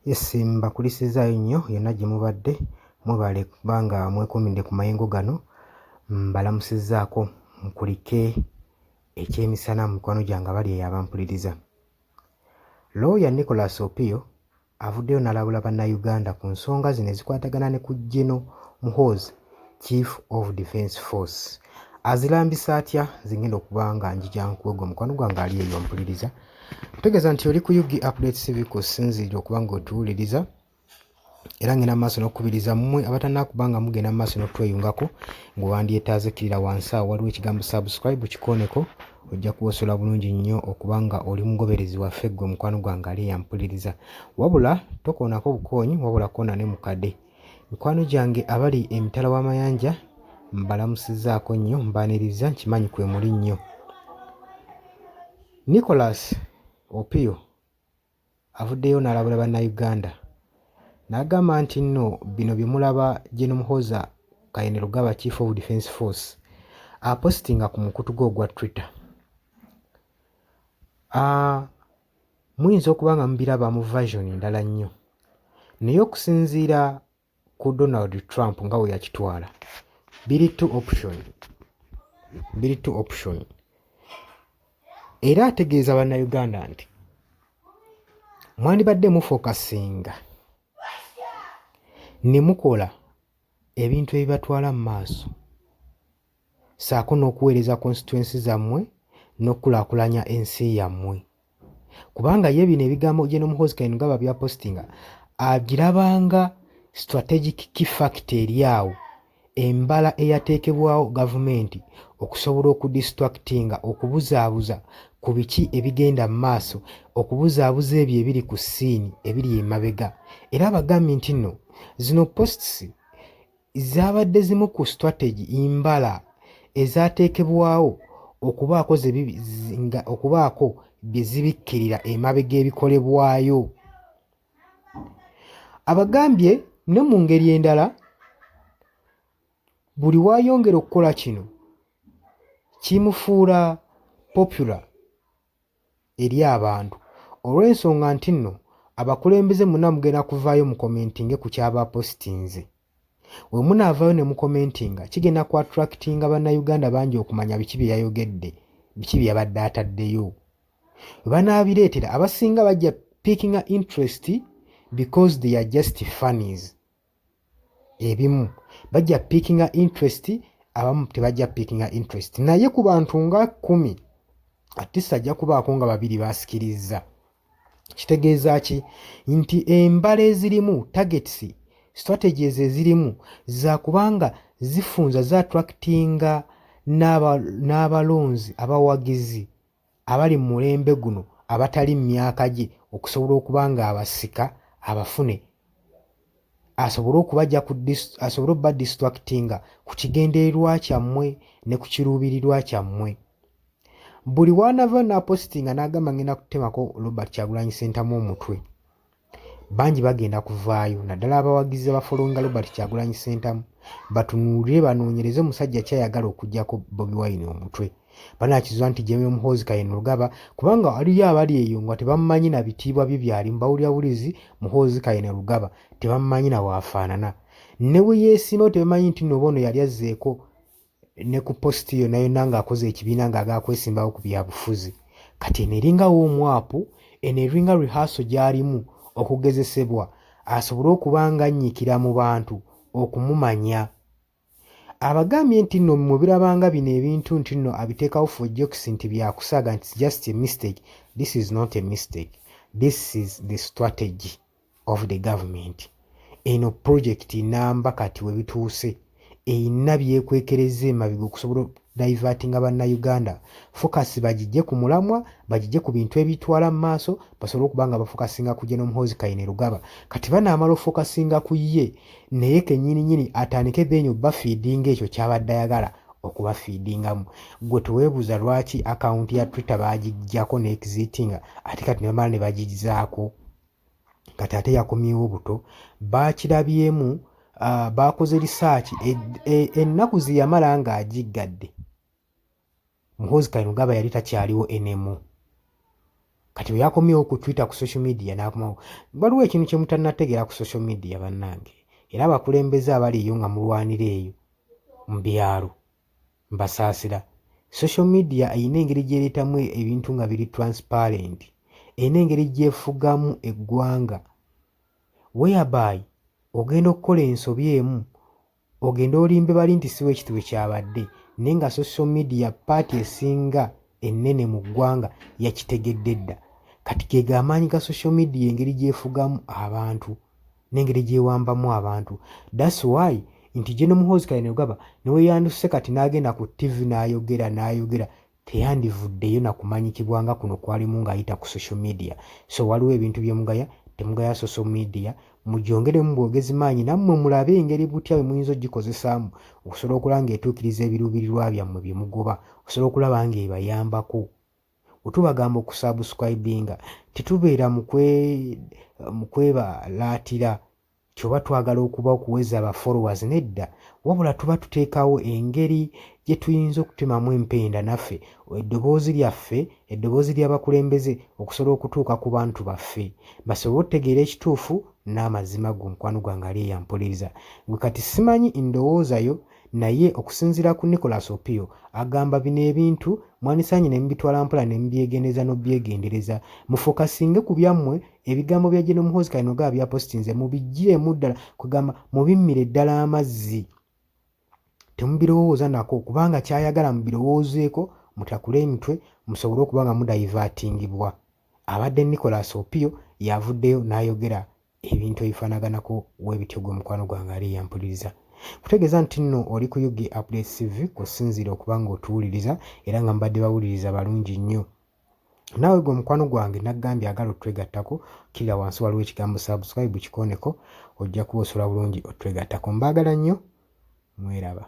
Yes, mbakulisizaayo nnyo yonna gye mubadde mwebale kubanga mwekumidde ku mayengo gano. Mbalamusizzaako nkulike ekyemisana mu mikwano gyange abali eyo abampuliriza. Lawyer Nicholas Opio avuddeyo n'alabula bannayuganda ku nsonga zino ezikwatagana ne ku General Muhoozi, Chief of Defence Force. Azirambisa atya zigenda okuba nga njija nkuwega omukwano gwange ali eyo ompuliriza. Ntegeeza nti oli ku UG Updates TV kusinziira okuba ng'otuwuliriza era ngenda maaso n'okukubiriza mmwe abatannakuba nga mugenda maaso n'otweyungako ng'owandyetaaze kirira wansi awo waliwo ekigambo subscribe kikoneko, ojja kuwosola bulungi nnyo okuba nga oli mugoberezi waffe ggwe omukwano gwange ali eyampuliriza. Wabula tokoonako bukoonyi, wabula koona ne mukadde. Mikwano gyange abali emitala w'amayanja mbalamusizzaako nnyo, mbaaniriza nkimanyi kwe muli nnyo. Nicholas Opio avuddeyo n'alabula bannayuganda n'agamba nti nno bino bye mulaba General Muhoozi Kainerugaba, Chief of Defence Force apostinga ku mukutu gwe ogwa Twitter. Muyinza okuba nga mubiraba mu version endala nnyo, naye okusinziira ku Donald Trump nga we yakitwala biri two option. Era ategeeza bannayuganda nti mwandibadde mufokasinga ne mukola ebintu ebibatwala mu maaso ssaako n'okuweereza constituency zammwe n'okulaakulanya ensi yammwe, kubanga ye bino ebigambo General Muhoozi Kainerugaba byapostinga agirabanga strategic key factor eri awo, embala eyateekebwawo gavumenti okusobola okudistractinga, okubuzaabuza ku biki ebigenda mu maaso, okubuzaabuza ebyo ebiri ku ssiini ebiri emabega. Era abagambye nti nno zino posts zaabadde zimu ku strategy mbala ezaateekebwawo okubaako bye zibikkirira emabega ebikolebwayo. Abagambye ne mu ngeri endala buli wayongera okukola kino kimufuula popular eri abantu, olw'ensonga nti nno abakulembeze muna mugenda kuvaayo mu commentinge ku kyaba postinze. We munaavaayo ne mu commentinga kigenda ku attractinga bannayuganda bangi okumanya biki bye yayogedde, biki bye yabadde ataddeyo. We banaabireetera abasinga bajja picking interest because they are just funnies. Ebimu bajja picking interest, abamu tebajja picking interest. Naye ku bantu nga 10 atisa ajja kubaako nga 2 baasikiriza. Kitegeeza ki? Nti embala ezirimu targets, strategies ezirimu za kubanga zifunza za attractinga n'abalonzi abawagizi abali mu mulembe guno abatali mu myaka gye, okusobola okuba nga abasika abafune, asobole okuba distractinga ku kigendererwa kyammwe ne ku kiruubirirwa kyammwe. Buli wanaava n'apostinga n'agamba ngenda kutemako Robert Kyagulanyi Ssentamu omutwe, bangi bagenda kuvaayo, naddala abawagizi abafolowinga Robert Kyagulanyi Ssentamu batunuulire banoonyereze musajja kyayagala okuggyako Bobi Wine omutwe. Banaakizwa nti General Muhoozi Kainerugaba kubanga waliyo abali eyo nga tebamumanyi na bitiibwa bye byali mbawulirabulizi Muhoozi Kainerugaba, tebamumanyi na waafaanana. Ne we yeesimayo tebamanyi nti nno ono yali azzeeko ne ku posti yonna yonna ng'akoze ekibiina ng'agala kwesimbawo ku byabufuzi. Kati eno eringawo omwapu, eno eringa rehearsal gy'alimu okugezesebwa asobole okuba nga anyiikira mu bantu okumumanya. Abagambye nti nno mu birabanga bino ebintu nti nno abiteekawo for jokes nti byakusaaga nti just a mistake. This is not a mistake. This is the strategy of the government. Eno project namba kati we bituuse eyina byekwekereza emabega okusobola divertinga bannayuganda. Focus bagijje ku mulamwa, bagijje ku bintu ebitwala mu maaso, basobole okuba nga bafokasinga ku General Muhoozi Kainerugaba. Kati banaamala ofokasinga ku ye, naye kennyini atandike benyo bafiidinga ekyo kyabadde ayagala okubafiidingamu. Gwe teweebuuza lwaki akawunti ya Twitter bagijjako ne exitinga ate kati ne bamala ne bagizaako. Kati ate yakomyewo buto, bakirabyemu. Baakoze research ennaku ze yamala ng'agiggadde Muhoozi Kainerugaba yali takyaliwo enemu. kati yakomyewo ku Twitter ku social media n'akomawo. Waliwo ekintu kye mutannategeera ku social media bannange, era abakulembeze abali eyo nga mulwanira eyo mu byalo mbasaasira. Social media eyina engeri gyereetamu ebintu nga biri transparent, eyina engeri gyefugamu eggwanga whereby ogenda okukola ensobi emu ogenda olimbe bali nti siwe ekituwe kyabadde, naye nga social media paati esinga ennene mu ggwanga yakitegedde dda. Kati ge amaanyi ga social media engeri gyefugamu abantu n'engeri gyewambamu abantu. That's why nti General Muhoozi Kainerugaba niwe yanduse kati n'agenda ku TV n'ayogera teyandivuddeyo na kumanyikibwa nga kuno kwalimu ng'ayita ku social media. So waliwo ebintu bye mugaya, temugaya social media, mugyongeremu bwogezi maanyi nammwe mulabe engeri butya bwe muyinza ogikozesaamu okusobola okulaba ng'etuukiriza ebiruubirirwa byammwe bye mugoba, okusobola okulaba ng'ebayambako. Wetubagamba okusubscribinga tetubeera mu kwebalaatira kyoba twagala okuba okuweza aba followers nedda, wabula tuba tuteekawo engeri gye tuyinza okutemamu empenda naffe eddoboozi lyaffe, eddoboozi ly'abakulembeze okusobola okutuuka ku bantu baffe basobole okutegeera ekituufu n'amazima mukwano gwange ali eyampuliriza. Gwe kati simanyi ndowoozayo, naye okusinziira ku Nicholas Opio agamba bino ebintu mwanisaanye ne mubitwala mpola ne mubyegendereza n'obyegendereza, mufokasinge ku byammwe. Ebigambo bya General Muhoozi Kainerugaba bya postinze mubiggyiremu ddala, kugamba mubimmire ddala amazzi, temubirowooza nako kubanga kyayagala mubirowoozeeko, mutakule emitwe musobole okuba nga mudaivatingibwa. Abadde Nicholas Opio yavuddeyo n'ayogera ebintu ebifaanaganako w'ebityo gwe mukwano gwange ali eyampuliriza. Kutegeeza nti nno oli ku UG Updates TV kusinziira okuba nga otuwuliriza era nga mbadde bawuliriza balungi nnyo. Naawe gwe mukwano gwange naggambye agala otwegattako, kira wansi waliwo ekigambo subscribe kikooneko, ojja kuba osobola bulungi otwegattako. Mbaagala nnyo, mweraba.